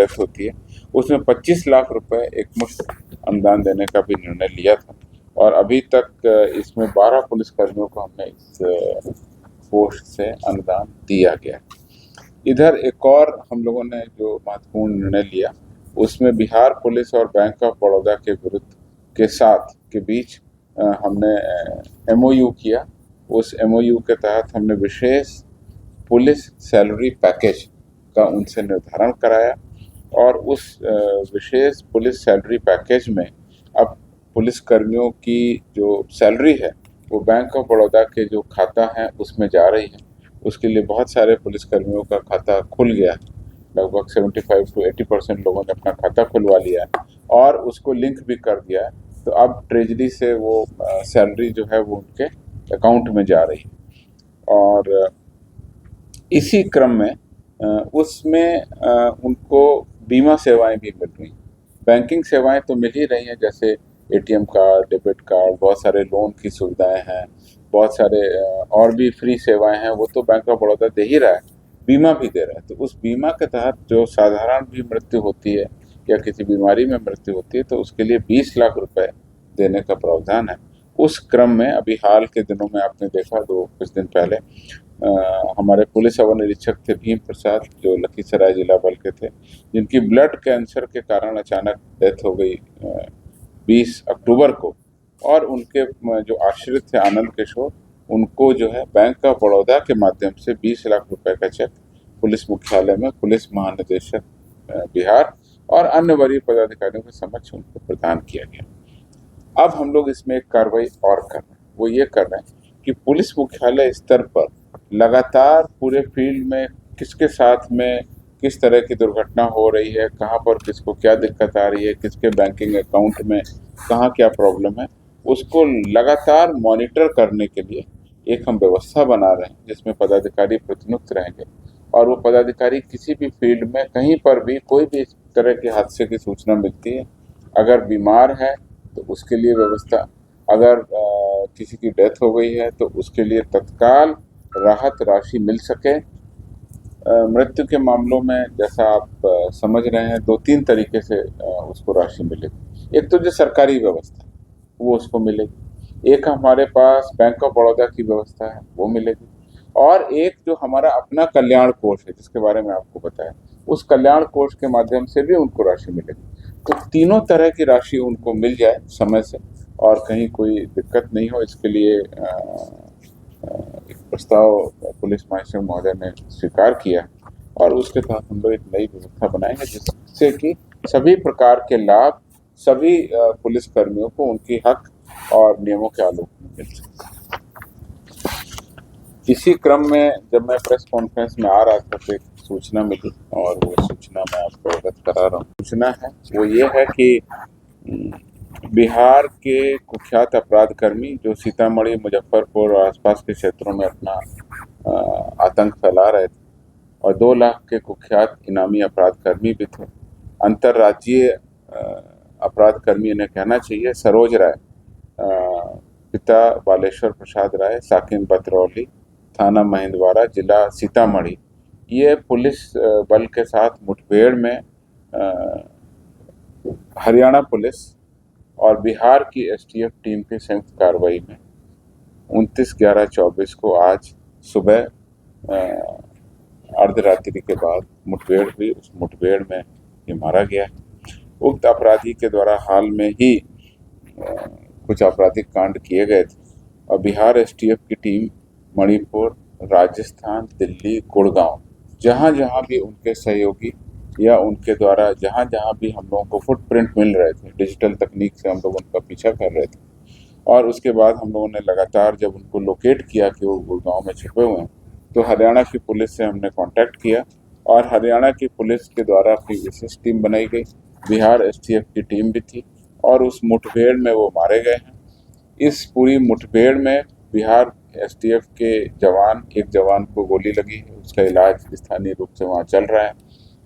Death होती है, उसमें 25 लाख रुपए एक मुश्त अनुदान देने का भी निर्णय लिया था। और अभी तक इसमें 12 पुलिसकर्मियों को हमने इस पोस्ट से अनुदान दिया गया। इधर एक और हम लोगों ने जो महत्वपूर्ण निर्णय लिया, उसमें बिहार पुलिस और बैंक ऑफ बड़ौदा के विरुद्ध के बीच हमने MOU किया। उस MOU के तहत हमने विशेष पुलिस सैलरी पैकेज का उनसे निर्धारण कराया और उस विशेष पुलिस सैलरी पैकेज में अब पुलिसकर्मियों की जो सैलरी है वो बैंक ऑफ बड़ौदा के जो खाता है उसमें जा रही है। उसके लिए बहुत सारे पुलिसकर्मियों का खाता खुल गया, लगभग 75 to 80% लोगों ने अपना खाता खुलवा लिया है और उसको लिंक भी कर दिया है। तो अब ट्रेजरी से वो सैलरी जो है वो उनके अकाउंट में जा रही है। और इसी क्रम में उसमें उनको बीमा सेवाएं भी मिल रही हैं। बैंकिंग सेवाएं तो मिल ही रही हैं, जैसे ATM कार्ड, डेबिट कार्ड, बहुत सारे लोन की सुविधाएं हैं, बहुत सारे और भी फ्री सेवाएं हैं, वो तो बैंक ऑफ बड़ौदा दे ही रहा है, बीमा भी दे रहा है। तो उस बीमा के तहत जो साधारण भी मृत्यु होती है या किसी बीमारी में मृत्यु होती है तो उसके लिए 20 लाख रुपए देने का प्रावधान है। उस क्रम में अभी हाल के दिनों में आपने देखा, कुछ दिन पहले हमारे पुलिस अवर निरीक्षक थे भीम प्रसाद, जो लखीसराय जिला बल के थे, जिनकी ब्लड कैंसर के कारण अचानक डेथ हो गई 20 अक्टूबर को। और उनके जो आश्रित थे आनंद किशोर, उनको जो है बैंक ऑफ बड़ौदा के माध्यम से 20 लाख रुपए का चेक पुलिस मुख्यालय में पुलिस महानिदेशक बिहार और अन्य वरीय पदाधिकारियों के समक्ष उनको प्रदान किया गया। अब हम लोग इसमें एक कार्रवाई और कर रहे हैं, वो ये कर रहे हैं कि पुलिस मुख्यालय स्तर पर लगातार पूरे फील्ड में किसके साथ में किस तरह की दुर्घटना हो रही है, कहाँ पर किसको क्या दिक्कत आ रही है, किसके बैंकिंग अकाउंट में कहाँ क्या प्रॉब्लम है, उसको लगातार मॉनिटर करने के लिए एक हम व्यवस्था बना रहे हैं, जिसमें पदाधिकारी प्रतिनियुक्त रहेंगे। और वो पदाधिकारी किसी भी फील्ड में कहीं पर भी कोई भी इस तरह के हादसे की सूचना मिलती है, अगर बीमार है तो उसके लिए व्यवस्था, अगर किसी की डेथ हो गई है तो उसके लिए तत्काल राहत राशि मिल सके। मृत्यु के मामलों में जैसा आप समझ रहे हैं 2-3 तरीके से उसको राशि मिलेगी। एक तो जो सरकारी व्यवस्था वो उसको मिलेगी, एक हमारे पास बैंक ऑफ बड़ौदा की व्यवस्था है वो मिलेगी, और एक जो हमारा अपना कल्याण कोष है जिसके बारे में आपको बताया, उस कल्याण कोष के माध्यम से भी उनको राशि मिलेगी। तो तीनों तरह की राशि उनको मिल जाए समय से और कहीं कोई दिक्कत नहीं हो, इसके लिए एक प्रस्ताव पुलिस महानिरीक्षक महोदय ने स्वीकार किया और उसके तहत हम लोग एक नई व्यवस्था बनाएंगे जिससे कि सभी प्रकार के लाभ सभी पुलिसकर्मियों को उनकी हक और नियमों के आलोक में मिल सके। इसी क्रम में जब मैं प्रेस कॉन्फ्रेंस में आ रहा था तो एक सूचना मिली और वो सूचना मैं आपको अवगत करा रहा हूँ। सूचना है वो ये है कि बिहार के कुख्यात अपराध कर्मी जो सीतामढ़ी, मुजफ्फरपुर और आसपास के क्षेत्रों में अपना आतंक फैला रहे थे और 2 लाख के कुख्यात इनामी अपराध कर्मी भी थे। अंतर्राज्यीय अपराध कर्मी इन्हें कहना चाहिए, सरोज राय, पिता बालेश्वर प्रसाद राय, साकिन बतरौली, थाना महिंदवाड़ा, जिला सीतामढ़ी, ये पुलिस बल के साथ मुठभेड़ में हरियाणा पुलिस और बिहार की STF टीम की संयुक्त कार्रवाई में 29/11/24 को आज सुबह अर्धरात्रि के बाद मुठभेड़ हुई। उस मुठभेड़ में ये मारा गया। उक्त अपराधी के द्वारा हाल में ही कुछ आपराधिक कांड किए गए थे और बिहार STF की टीम मणिपुर, राजस्थान, दिल्ली, गुड़गांव, जहाँ जहाँ भी उनके सहयोगी या उनके द्वारा जहाँ जहाँ भी हम लोगों को फुटप्रिंट मिल रहे थे, डिजिटल तकनीक से हम लोग उनका पीछा कर रहे थे। और उसके बाद हम लोगों ने लगातार जब उनको लोकेट किया कि वो गुड़गांव में छिपे हुए हैं तो हरियाणा की पुलिस से हमने कांटेक्ट किया और हरियाणा की पुलिस के द्वारा अपनी विशेष टीम बनाई गई, बिहार STF की टीम भी थी और उस मुठभेड़ में वो मारे गए हैं। इस पूरी मुठभेड़ में बिहार STF के एक जवान को गोली लगी है, उसका इलाज स्थानीय रूप से वहाँ चल रहा है।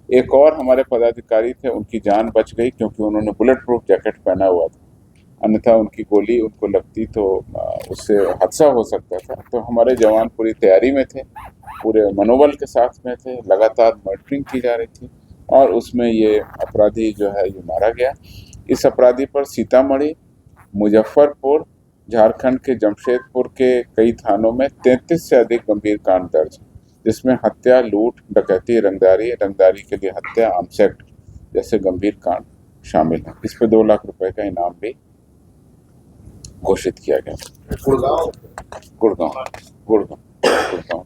एक और हमारे पदाधिकारी थे, उनकी जान बच गई क्योंकि उन्होंने बुलेट प्रूफ जैकेट पहना हुआ था, अन्यथा उनकी गोली उनको लगती तो उससे हादसा हो सकता था। तो हमारे जवान पूरी तैयारी में थे, पूरे मनोबल के साथ में थे, लगातार मॉनिटरिंग की जा रही थी और उसमें ये अपराधी जो है ये मारा गया। इस अपराधी पर सीतामढ़ी, मुजफ्फरपुर, झारखंड के जमशेदपुर के कई थानों में 33 से अधिक गंभीर कांड दर्ज हैं, जिसमें हत्या, लूट, डकैती, रंगदारी के लिए हत्या, आर्म्स एक्ट जैसे गंभीर कांड शामिल हैं। इस पे 2 लाख रुपए का इनाम भी घोषित किया गया। गुड़गांव गुड़गांव।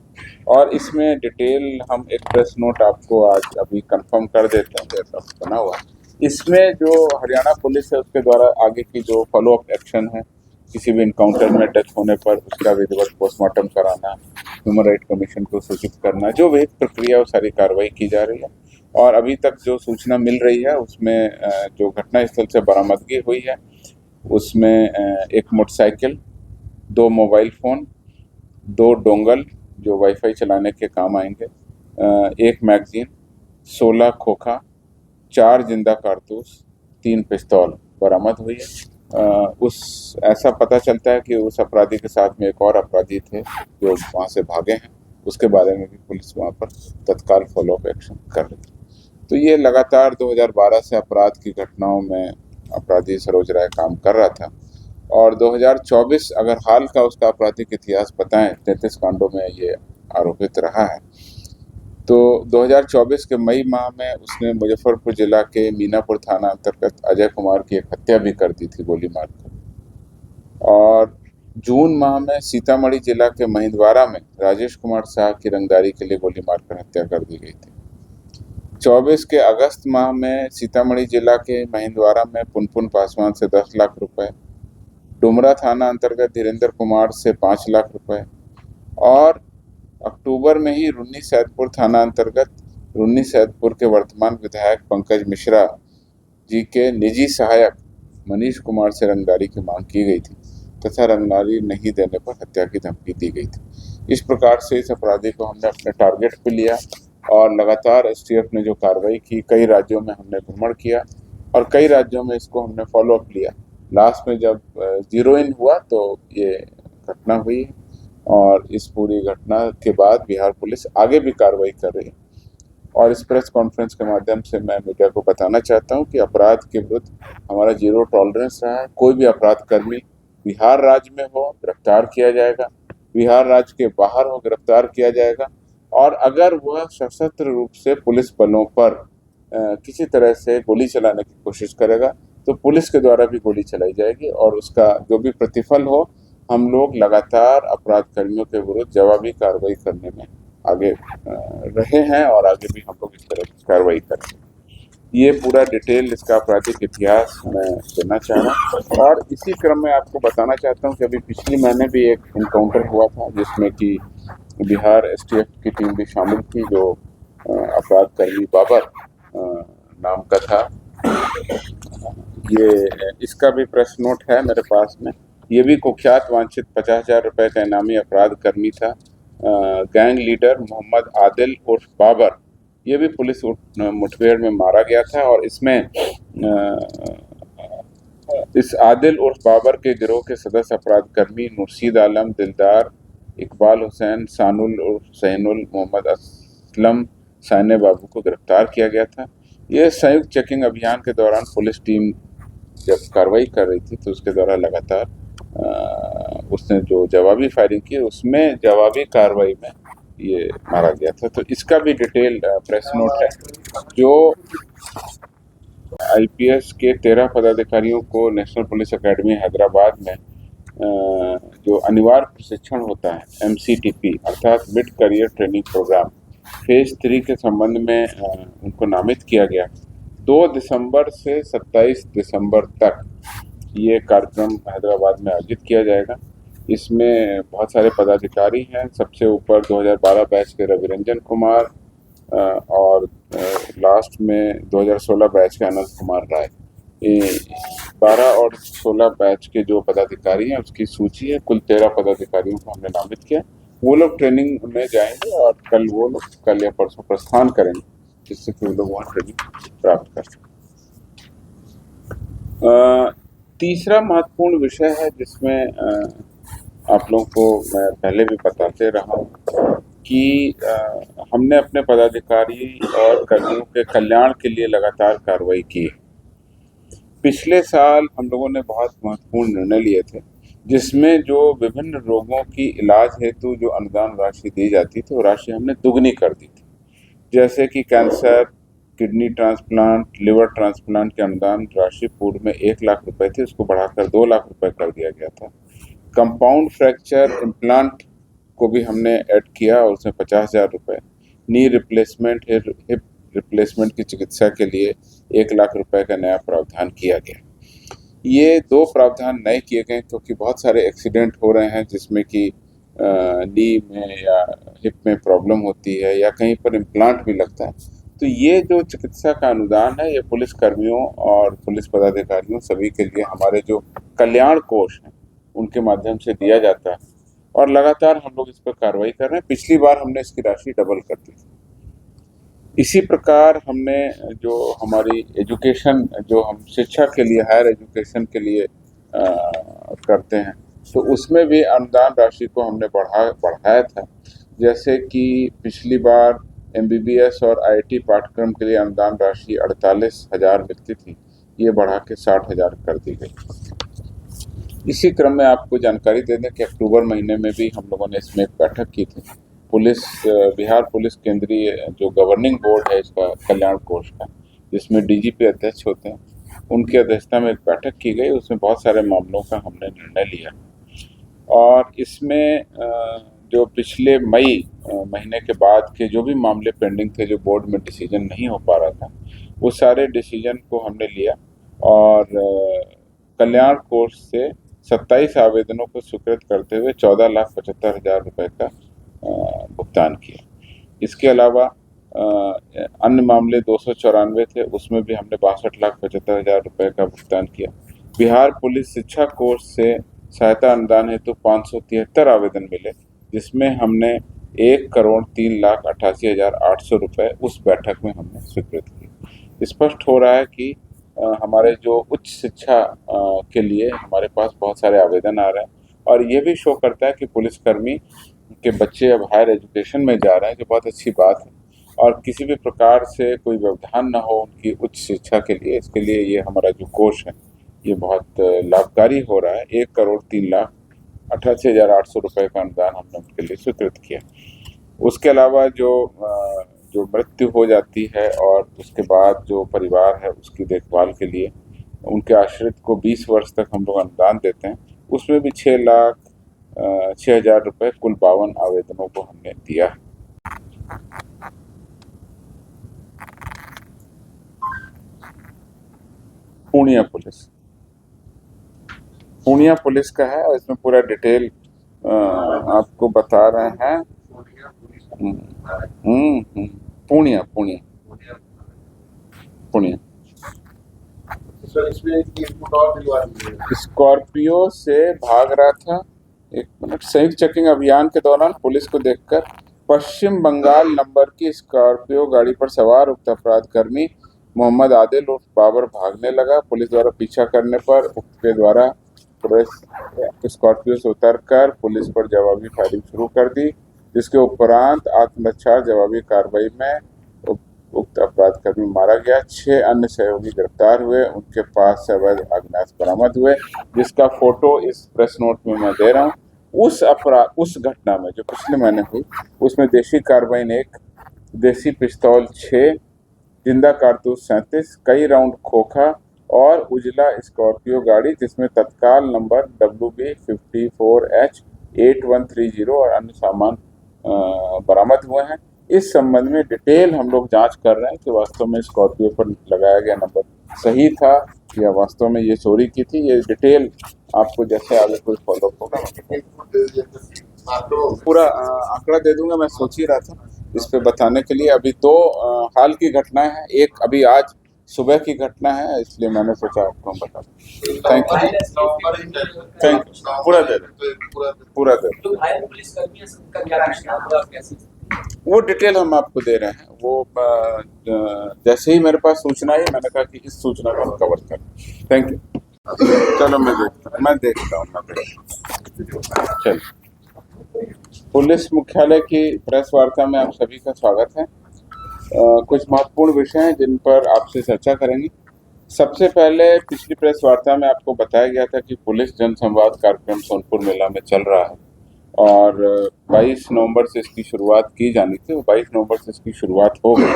और इसमें डिटेल हम एक प्रेस नोट आपको आज अभी कंफर्म कर देते हैं जैसा बना हुआ। इसमें जो हरियाणा पुलिस है उसके द्वारा आगे की जो फॉलो अप एक्शन है, किसी भी इनकाउंटर में डेथ होने पर उसका विधिवत पोस्टमार्टम कराना, ह्यूमन राइट कमीशन को सूचित करना, जो भी प्रक्रिया वो सारी कार्रवाई की जा रही है। और अभी तक जो सूचना मिल रही है उसमें जो घटनास्थल से बरामदगी हुई है उसमें एक मोटरसाइकिल, 2 मोबाइल फ़ोन, 2 डोंगल जो वाईफाई चलाने के काम आएंगे, 1 मैगजीन, 16 खोखा, 4 जिंदा कारतूस, 3 पिस्तौल बरामद हुई है। ऐसा पता चलता है कि उस अपराधी के साथ में एक और अपराधी थे जो वहाँ से भागे हैं, उसके बारे में भी पुलिस वहाँ पर तत्काल फॉलोअप एक्शन कर रही है। तो ये लगातार 2012 से अपराध की घटनाओं में अपराधी सरोज राय काम कर रहा था और 2024 अगर हाल का उसका आपराधिक इतिहास बताएं, 33 कांडों में ये आरोपित रहा है। तो 2024 के मई माह में उसने मुजफ्फरपुर जिला के मीनापुर थाना अंतर्गत अजय कुमार की एक हत्या भी कर दी थी गोली मारकर। और जून माह में सीतामढ़ी जिला के महिंदवाड़ा में राजेश कुमार शाह की रंगदारी के लिए गोली मारकर हत्या कर दी गई थी। 24 के अगस्त माह में सीतामढ़ी जिला के महिंदवाड़ा में पुनपुन पासवान से 10 लाख रुपए, डुमरा थाना अंतर्गत धीरेन्द्र कुमार से 5 लाख रुपए और अक्टूबर में ही रुन्नी सैदपुर थाना अंतर्गत रुन्नी सैदपुर के वर्तमान विधायक पंकज मिश्रा जी के निजी सहायक मनीष कुमार से रंगदारी की मांग की गई थी तथा रंगदारी नहीं देने पर हत्या की धमकी दी गई थी। इस प्रकार से इस अपराधी को हमने अपने टारगेट पे लिया और लगातार एसटीएफ ने जो कार्रवाई की, कई राज्यों में हमने भ्रमण किया और कई राज्यों में इसको हमने फॉलो अप लिया। लास्ट में जब 0 इन हुआ तो ये घटना हुई और इस पूरी घटना के बाद बिहार पुलिस आगे भी कार्रवाई कर रही है। और इस प्रेस कॉन्फ्रेंस के माध्यम से मैं मीडिया को बताना चाहता हूं कि अपराध के विरुद्ध हमारा 0 टॉलरेंस रहा है। कोई भी अपराध कर्मी बिहार राज्य में हो गिरफ्तार किया जाएगा, बिहार राज्य के बाहर हो गिरफ्तार किया जाएगा और अगर वह सशस्त्र रूप से पुलिस बलों पर किसी तरह से गोली चलाने की कोशिश करेगा तो पुलिस के द्वारा भी गोली चलाई जाएगी और उसका जो भी प्रतिफल हो, हम लोग लगातार अपराध कर्मियों के विरुद्ध जवाबी कार्रवाई करने में आगे रहे हैं और आगे भी हम लोग इस तरह की कार्रवाई करेंगे। ये पूरा डिटेल इसका आपराधिक इतिहास मैं देना चाह रहा हूँ और इसी क्रम में आपको बताना चाहता हूँ कि अभी पिछले महीने भी एक इनकाउंटर हुआ था जिसमें कि बिहार एसटीएफ की टीम भी शामिल थी, जो अपराध कर्मी बाबर नाम का था। ये इसका भी प्रेस नोट है मेरे पास में। ये भी कुख्यात वांछित 50,000 रुपये का इनामी अपराध कर्मी था। गैंग लीडर मोहम्मद आदिल उर्फ बाबर, ये भी पुलिस मुठभेड़ में मारा गया था और इसमें इस आदिल उर्फ बाबर के गिरोह के सदस्य अपराध कर्मी मुर्शीद आलम, दिलदार, इकबाल हुसैन, सानुल उर्फ सैनुल, मोहम्मद असलम, साने बाबू को गिरफ्तार किया गया था। ये संयुक्त चेकिंग अभियान के दौरान पुलिस टीम जब कार्रवाई कर रही थी तो उसके द्वारा लगातार उसने जो जवाबी फायरिंग की उसमें जवाबी कार्रवाई में ये मारा गया था। तो इसका भी डिटेल प्रेस नोट है। जो आईपीएस के 13 पदाधिकारियों को नेशनल पुलिस एकेडमी हैदराबाद में जो अनिवार्य प्रशिक्षण होता है MCTP अर्थात mid career training programme phase 3 के संबंध में उनको नामित किया गया। 2 दिसंबर से 27 दिसंबर तक ये कार्यक्रम हैदराबाद में आयोजित किया जाएगा। इसमें बहुत सारे पदाधिकारी हैं। सबसे ऊपर 2012 बैच के रविरंजन कुमार और लास्ट में 2016 बैच के अनंत कुमार राय। 12 और 16 बैच के जो पदाधिकारी हैं उसकी सूची है। कुल 13 पदाधिकारियों को हमने नामित किया। वो लोग ट्रेनिंग में जाएंगे और कल या परसों प्रस्थान करेंगे जिससे कि वो लोग वहाँ ट्रेनिंग प्राप्त कर सकें। तीसरा महत्वपूर्ण विषय है जिसमें आप लोगों को मैं पहले भी बताते रहा हूँ कि हमने अपने पदाधिकारी और कर्मियों के कल्याण के लिए लगातार कार्रवाई की है। पिछले साल हम लोगों ने बहुत महत्वपूर्ण निर्णय लिए थे, जिसमें जो विभिन्न रोगों की इलाज हेतु जो अनुदान राशि दी जाती थी वो राशि हमने दुगनी कर दी थी। जैसे कि cancer, kidney transplant, liver transplant के अनुदान राशि पूर्व में 1 लाख रुपए थी, उसको बढ़ाकर 2 लाख रुपए कर दिया गया था। कंपाउंड फ्रैक्चर इम्प्लांट को भी हमने ऐड किया और उसमें 50,000 रुपये। नी रिप्लेसमेंट, हिप रिप्लेसमेंट की चिकित्सा के लिए 1 लाख रुपए का नया प्रावधान किया गया। ये 2 प्रावधान नए किए गए क्योंकि बहुत सारे एक्सीडेंट हो रहे हैं जिसमें कि नी में या हिप में प्रॉब्लम होती है या कहीं पर इम्प्लांट भी लगता है। तो ये जो चिकित्सा का अनुदान है ये पुलिस कर्मियों और पुलिस पदाधिकारियों सभी के लिए हमारे जो कल्याण कोष हैं उनके माध्यम से दिया जाता है और लगातार हम लोग इस पर कार्रवाई कर रहे हैं। पिछली बार हमने इसकी राशि डबल कर दी। इसी प्रकार हमने जो हमारी एजुकेशन, जो हम शिक्षा के लिए, हायर एजुकेशन के लिए करते हैं, तो उसमें भी अनुदान राशि को हमने बढ़ाया था। जैसे कि पिछली बार MBBS और IIT पाठ्यक्रम के लिए अनुदान राशि 48,000 मिलती थी, ये बढ़ा के 60,000 कर दी गई। इसी क्रम में आपको जानकारी दे दें कि अक्टूबर महीने में भी हम लोगों ने इसमें एक बैठक की थी। बिहार पुलिस केंद्रीय जो गवर्निंग बोर्ड है इसका कल्याण कोष का, जिसमें DGP अध्यक्ष होते हैं, उनकी अध्यक्षता में एक बैठक की गई। उसमें बहुत सारे मामलों का हमने निर्णय लिया और इसमें जो पिछले मई महीने के बाद के जो भी मामले पेंडिंग थे, जो बोर्ड में डिसीजन नहीं हो पा रहा था, वो सारे डिसीजन को हमने लिया और कल्याण कोष से 27 आवेदनों को स्वीकृत करते हुए 14,75,000 रुपये का भुगतान किया। इसके अलावा अन्य मामले 294 थे, उसमें भी हमने 62,75,000 रुपये का भुगतान किया। बिहार पुलिस शिक्षा कोष से सहायता अनुदान हेतु 573 आवेदन मिले, जिसमें हमने 1,03,88,800 रुपये उस बैठक में हमने स्वीकृत किए। स्पष्ट हो रहा है कि हमारे जो उच्च शिक्षा के लिए हमारे पास बहुत सारे आवेदन आ रहे हैं और ये भी शो करता है कि पुलिसकर्मी के बच्चे अब हायर एजुकेशन में जा रहे हैं, जो बहुत अच्छी बात है। और किसी भी प्रकार से कोई व्यवधान ना हो उनकी उच्च शिक्षा के लिए, इसके लिए ये हमारा जो कोष है ये बहुत लाभकारी हो रहा है। 1,03,88,800 रुपये का अनुदान हमने उनके लिए स्वीकृत किया। उसके अलावा जो मृत्यु हो जाती है और उसके बाद जो परिवार है उसकी देखभाल के लिए उनके आश्रित को 20 वर्ष तक हम लोग अनुदान देते हैं, उसमें भी 6,06,000 रुपये, कुल 52 आवेदनों को हमने दिया। पूर्णिया पुलिस का है और इसमें पूरा डिटेल आपको बता रहे हैं। पूर्णिया स्कॉर्पियो से भाग रहा था। 1 मिनट। संयुक्त चेकिंग अभियान के दौरान पुलिस को देखकर पश्चिम बंगाल नंबर की स्कॉर्पियो गाड़ी पर सवार उक्त अपराध कर्मी मोहम्मद आदिल उर्फ बाबर भागने लगा। पुलिस द्वारा पीछा करने पर उक्त के द्वारा स्कॉर्पियो से उतरकर पुलिस पर जवाबी फायरिंग शुरू कर दी, जिसके उपरांत आत्मरक्षा जवाबी कार्रवाई में उक्त अपराधकर्मी मारा गया। 6 अन्य सहयोगी गिरफ्तार हुए, उनके पास से अवैध आग्नेयास्त्र बरामद हुए, जिसका फोटो इस प्रेस नोट में मैं दे रहा हूँ। उस घटना में जो पिछले महीने हुई, उसमें देशी कार्बाइन 1, देशी पिस्तौल 6, जिंदा कारतूस 37, कई राउंड खोखा और उजला स्कॉर्पियो गाड़ी जिसमें तत्काल नंबर WB54H8130 और अन्य सामान बरामद हुए हैं। इस संबंध में डिटेल हम लोग जांच कर रहे हैं कि वास्तव में स्कॉर्पियो पर लगाया गया नंबर सही था या वास्तव में ये चोरी की थी। ये डिटेल आपको जैसे आगे कोई फॉलोअप होगा पूरा आंकड़ा दे दूंगा। मैं सोच ही रहा था इस पे बताने के लिए। अभी 2 हाल की घटनाएं हैं, एक अभी आज सुबह की घटना है, इसलिए मैंने सोचा आपको हम बता दें। Thank you. पूरा दे वो डिटेल हम आपको दे रहे हैं। वो जैसे ही मेरे पास सूचना आई, मैंने कहा कि इस सूचना को हम कवर करें। Thank you. चलो मैं देखता हूँ। चलो। पुलिस मुख्यालय की प्रेस वार्ता में आप सभी का स्वागत है। कुछ महत्वपूर्ण विषय हैं जिन पर आपसे चर्चा करेंगे। सबसे पहले पिछली प्रेस वार्ता में आपको बताया गया था कि पुलिस जन संवाद कार्यक्रम सोनपुर मेला में चल रहा है और 22 नवंबर से इसकी शुरुआत की जानी थी। 22 नवंबर से इसकी शुरुआत हो गई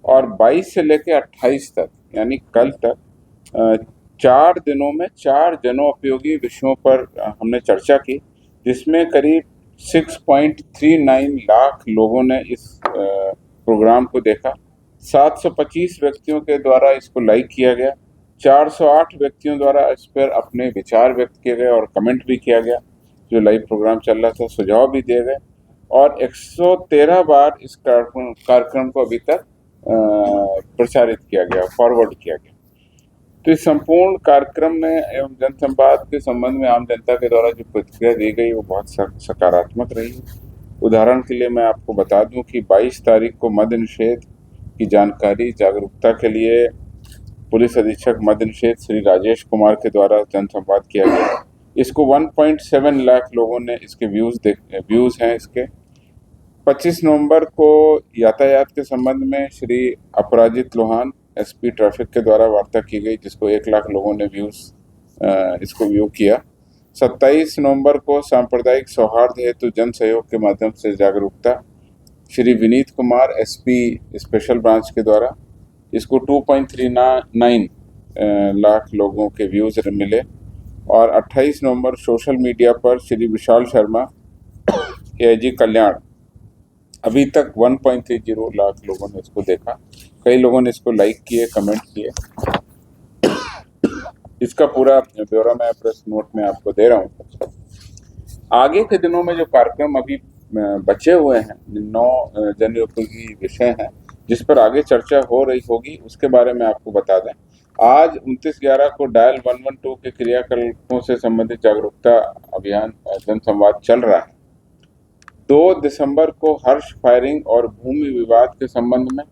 और 22 से लेकर 28 तक यानी कल तक 4 दिनों में 4 जनोपयोगी विषयों पर हमने चर्चा की, जिसमें करीब 6.39 लाख लोगों ने इस प्रोग्राम को देखा। 725 व्यक्तियों के द्वारा इसको लाइक किया गया, 408 व्यक्तियों द्वारा इस पर अपने विचार व्यक्त किए गए और कमेंट भी किया गया। जो लाइव प्रोग्राम चल रहा था सुझाव भी दिए गए और 113 बार इस कार्यक्रम को अभी तक प्रचारित किया गया, फॉरवर्ड किया गया। तो इस संपूर्ण कार्यक्रम में एवं जनसंवाद के संबंध में आम जनता के द्वारा जो प्रतिक्रिया दी गई वो बहुत सकारात्मक रही है। उदाहरण के लिए मैं आपको बता दूं कि 22 तारीख को मद्य निषेध की जानकारी जागरूकता के लिए पुलिस अधीक्षक मद्य निषेध श्री राजेश कुमार के द्वारा जनसंवाद किया गया। इसको 1.7 लाख लोगों ने इसके व्यूज हैं इसके। 25 नवंबर को यातायात के संबंध में श्री अपराजित लोहान एसपी ट्रैफिक के द्वारा वार्ता की गई, जिसको 1 लाख लोगों ने इसको व्यू किया। 27 नवंबर को सांप्रदायिक सौहार्द हेतु जन सहयोग के माध्यम से जागरूकता Shri Vineet Kumar SP special branch के द्वारा, इसको 2.39 लाख लोगों के व्यूज मिले। और 28 नवंबर सोशल मीडिया पर श्री विशाल शर्मा एआईजी कल्याण, अभी तक 1.30 लाख लोगों ने इसको देखा। कई लोगों ने इसको लाइक किए, कमेंट किए। इसका पूरा ब्यौरा मैं प्रेस नोट में आपको दे रहा हूँ। आगे के दिनों में जो कार्यक्रम अभी बचे हुए हैं, 9 जनोपयोगी विषय हैं जिस पर आगे चर्चा हो रही होगी, उसके बारे में आपको बता दें। आज 29/11 को डायल 112 के क्रियाकलापों से संबंधित जागरूकता अभियान जनसंवाद चल रहा है। 2 दिसंबर को हर्ष फायरिंग और भूमि विवाद के संबंध में,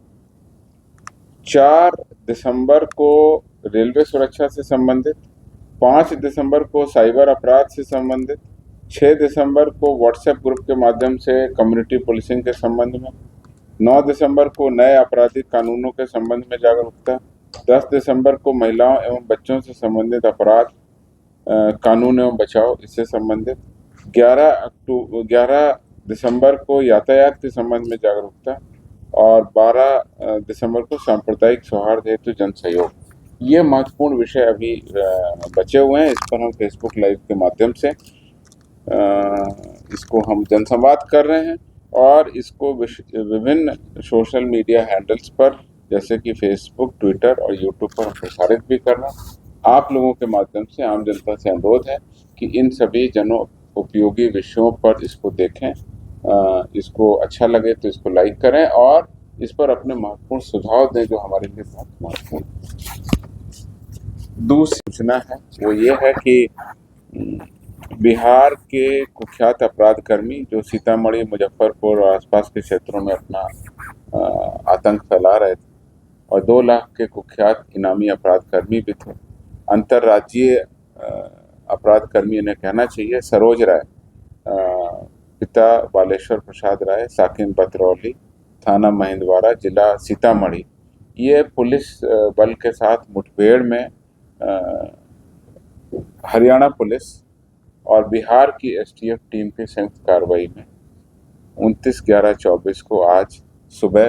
4 दिसंबर को रेलवे सुरक्षा से संबंधित, 5 दिसंबर को साइबर अपराध से संबंधित, 6 दिसंबर को व्हाट्सएप ग्रुप के माध्यम से कम्युनिटी पुलिसिंग के संबंध में, 9 दिसंबर को नए आपराधिक कानूनों के संबंध में जागरूकता, 10 दिसंबर को महिलाओं एवं बच्चों से संबंधित अपराध कानून एवं बचाव इससे संबंधित, 11 दिसंबर को यातायात के संबंध में जागरूकता और 12 दिसंबर को सांप्रदायिक सौहार्द हेतु जन सहयोग। ये महत्वपूर्ण विषय अभी बचे हुए हैं। इस पर हम फेसबुक लाइव के माध्यम से इसको हम जनसंवाद कर रहे हैं और इसको विभिन्न सोशल मीडिया हैंडल्स पर जैसे कि फेसबुक, ट्विटर और यूट्यूब पर हम प्रसारित भी कर रहे हैं। आप लोगों के माध्यम से आम जनता से अनुरोध है कि इन सभी जनोपयोगी विषयों पर इसको देखें, इसको अच्छा लगे तो इसको लाइक करें और इस पर अपने महत्वपूर्ण सुझाव दें जो हमारे लिए बहुत महत्वपूर्ण है। दूसरी सूचना है वो ये है कि बिहार के कुख्यात अपराध कर्मी जो सीतामढ़ी, मुजफ्फरपुर और आसपास के क्षेत्रों में अपना आतंक फैला रहे थे और 2 लाख के कुख्यात इनामी अपराध कर्मी भी थे। अंतर्राज्यीय अपराध कर्मी इन्हें कहना चाहिए। सरोज राय, पिता बालेश्वर प्रसाद राय, साकिन बतरौली, थाना महिंदवाड़ा, जिला सीतामढ़ी, ये पुलिस बल के साथ मुठभेड़ में हरियाणा पुलिस और बिहार की एसटीएफ टीम की संयुक्त कार्रवाई में 29/11/24 को आज सुबह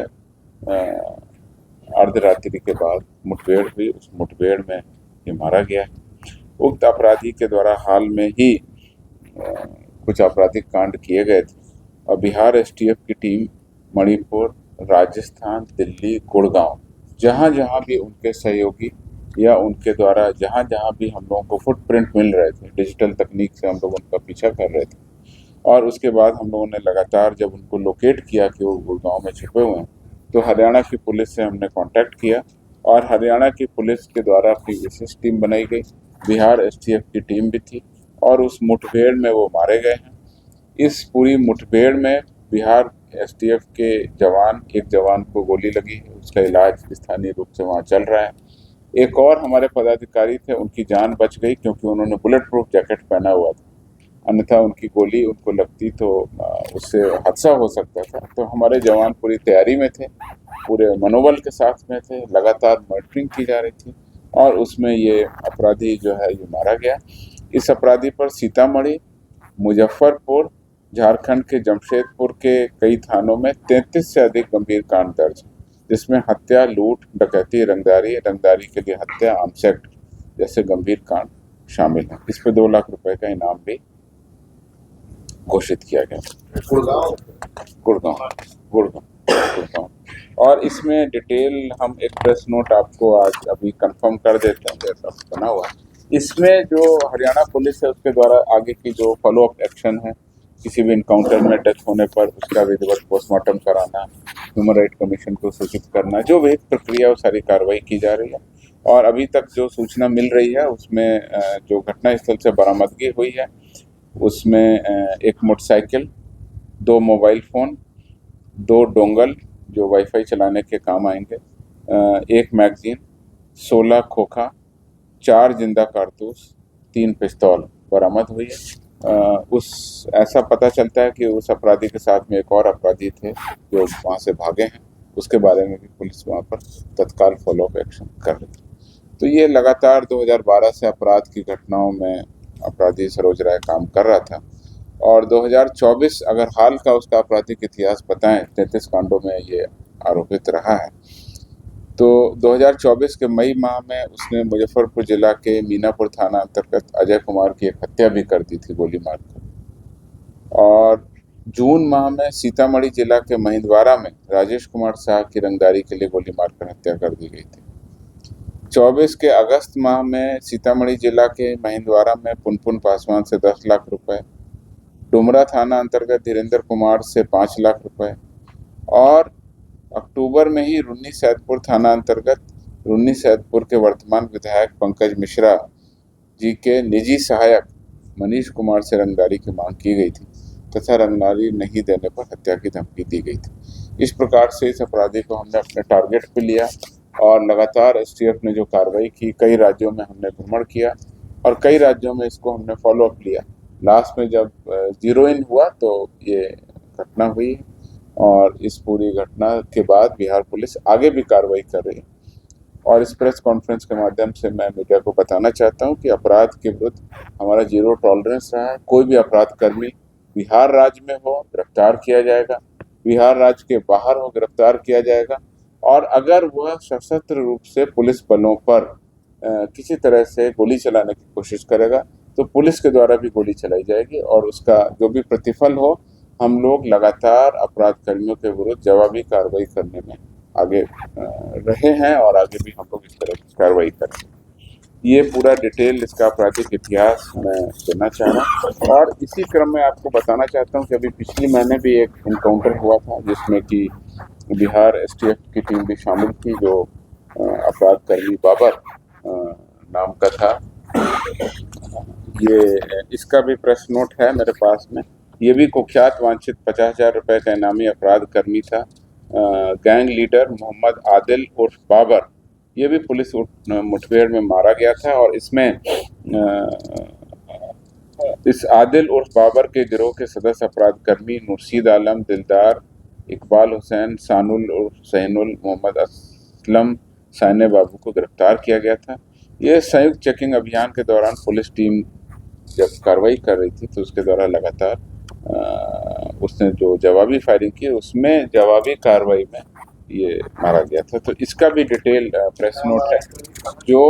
अर्धरात्रि के बाद मुठभेड़ हुई। उस मुठभेड़ में ये मारा गया है। उक्त अपराधी के द्वारा हाल में ही कुछ आपराधिक कांड किए गए थे और बिहार एसटीएफ की टीम मणिपुर, राजस्थान, दिल्ली, गुड़गांव, जहाँ जहाँ भी उनके सहयोगी या उनके द्वारा जहाँ जहाँ भी हम लोगों को फुटप्रिंट मिल रहे थे, डिजिटल तकनीक से हम लोग उनका पीछा कर रहे थे और उसके बाद हम लोगों ने लगातार जब उनको लोकेट किया कि वो गुड़गांव में छिपे हुए हैं तो हरियाणा की पुलिस से हमने कांटेक्ट किया और हरियाणा की पुलिस के द्वारा अपनी विशेष टीम बनाई गई। बिहार एसटीएफ की टीम भी थी और उस मुठभेड़ में वो मारे गए हैं। इस पूरी मुठभेड़ में बिहार एसटीएफ के एक जवान को गोली लगी है, उसका इलाज स्थानीय रूप से वहाँ चल रहा है। एक और हमारे पदाधिकारी थे, उनकी जान बच गई क्योंकि उन्होंने बुलेट प्रूफ जैकेट पहना हुआ था। अन्यथा उनकी गोली उनको लगती तो उससे हादसा हो सकता था। तो हमारे जवान पूरी तैयारी में थे, पूरे मनोबल के साथ में थे, लगातार मॉनिटरिंग की जा रही थी और उसमें ये अपराधी जो है ये मारा गया। इस अपराधी पर सीतामढ़ी, मुजफ्फरपुर, झारखंड के जमशेदपुर के कई थानों में 33 से अधिक गंभीर कांड दर्ज हैं, जिसमें हत्या, लूट, डकैती, रंगदारी के लिए हत्या, आर्म्स एक्ट जैसे गंभीर कांड शामिल हैं। इस पे 2 लाख रुपए का इनाम भी घोषित किया गया। गुड़गांव गुड़गांव। और इसमें डिटेल हम एक प्रेस नोट आपको आज अभी कंफर्म कर देते हैं जैसा बना हुआ है। इसमें जो हरियाणा पुलिस है उसके द्वारा आगे की जो फॉलो अप एक्शन है, किसी भी इनकाउंटर में डेथ होने पर उसका विधिवत पोस्टमार्टम कराना, ह्यूमन राइट कमीशन को सूचित करना, जो भी प्रक्रिया वो सारी कार्रवाई की जा रही है। और अभी तक जो सूचना मिल रही है उसमें जो घटनास्थल से बरामदगी हुई है उसमें एक मोटरसाइकिल, 2 मोबाइल फ़ोन, 2 डोंगल जो वाईफाई चलाने के काम आएंगे, 1 मैगजीन, 16 खोखा, 4 जिंदा कारतूस, 3 पिस्तौल बरामद हुई है। ऐसा पता चलता है कि उस अपराधी के साथ में एक और अपराधी थे जो वहाँ से भागे हैं, उसके बारे में भी पुलिस वहाँ पर तत्काल फॉलोअप एक्शन कर रही है। तो ये लगातार 2012 से अपराध की घटनाओं में अपराधी सरोज राय काम कर रहा था और 2024 अगर हाल का उसका आपराधिक इतिहास बताएं, 33 कांडों में ये आरोपित रहा है। तो 2024 के मई माह में उसने मुजफ्फरपुर जिला के मीनापुर थाना अंतर्गत अजय कुमार की एक हत्या भी कर दी थी गोली मारकर। और जून माह में सीतामढ़ी जिला के महिंदवाड़ा में राजेश कुमार शाह की रंगदारी के लिए गोली मारकर हत्या कर दी गई थी। 24 के अगस्त माह में सीतामढ़ी जिला के महिंदवाड़ा में पुनपुन पासवान से 10 लाख रुपए, डुमरा थाना अंतर्गत धीरेन्द्र कुमार से 5 लाख रुपए और अक्टूबर में ही रुन्नी सैदपुर थाना अंतर्गत रुन्नी सैदपुर के वर्तमान विधायक पंकज मिश्रा जी के निजी सहायक मनीष कुमार से रंगदारी की मांग की गई थी तथा रंगदारी नहीं देने पर हत्या की धमकी दी गई थी। इस प्रकार से इस अपराधी को हमने अपने टारगेट पे लिया और लगातार एसटीएफ ने जो कार्रवाई की, कई राज्यों में हमने भ्रमण किया और कई राज्यों में इसको हमने फॉलो अप लिया। लास्ट में जब 0 इन हुआ तो ये घटना हुई और इस पूरी घटना के बाद बिहार पुलिस आगे भी कार्रवाई कर रही है। और इस प्रेस कॉन्फ्रेंस के माध्यम से मैं मीडिया को बताना चाहता हूं कि अपराध के विरुद्ध हमारा 0 टॉलरेंस रहा है। कोई भी अपराध कर्मी बिहार राज्य में हो गिरफ्तार किया जाएगा, बिहार राज्य के बाहर हो गिरफ्तार किया जाएगा और अगर वह सशस्त्र रूप से पुलिस बलों पर किसी तरह से गोली चलाने की कोशिश करेगा तो पुलिस के द्वारा भी गोली चलाई जाएगी और उसका जो भी प्रतिफल हो, हम लोग लगातार अपराध कर्मियों के विरुद्ध जवाबी कार्रवाई करने में आगे रहे हैं और आगे भी हम लोग इस तरह की कार्रवाई करेंगे। ये पूरा डिटेल इसका आपराधिक इतिहास मैं देना चाह रहा हूँ और इसी क्रम में आपको बताना चाहता हूँ कि अभी पिछले महीने भी एक इनकाउंटर हुआ था जिसमें कि बिहार एसटीएफ की टीम भी शामिल थी, जो अपराध कर्मी बाबर नाम का था। ये इसका भी प्रेस नोट है मेरे पास में। ये भी कुख्यात वांछित 50,000 रुपये का इनामी अपराध कर्मी था। गैंग लीडर मोहम्मद आदिल उर्फ बाबर, ये भी पुलिस मुठभेड़ में मारा गया था और इसमें इस आदिल उर्फ बाबर के गिरोह के सदस्य अपराध कर्मी मुर्शीद आलम, दिलदार, इकबाल हुसैन, सानुल उर्फ सैनुल, मोहम्मद असलम, साने बाबू को गिरफ्तार किया गया था। ये संयुक्त चेकिंग अभियान के दौरान पुलिस टीम जब कार्रवाई कर रही थी तो उसके द्वारा लगातार उसने जो जवाबी फायरिंग की उसमें जवाबी कार्रवाई में ये मारा गया था। तो इसका भी डिटेल प्रेस नोट है। जो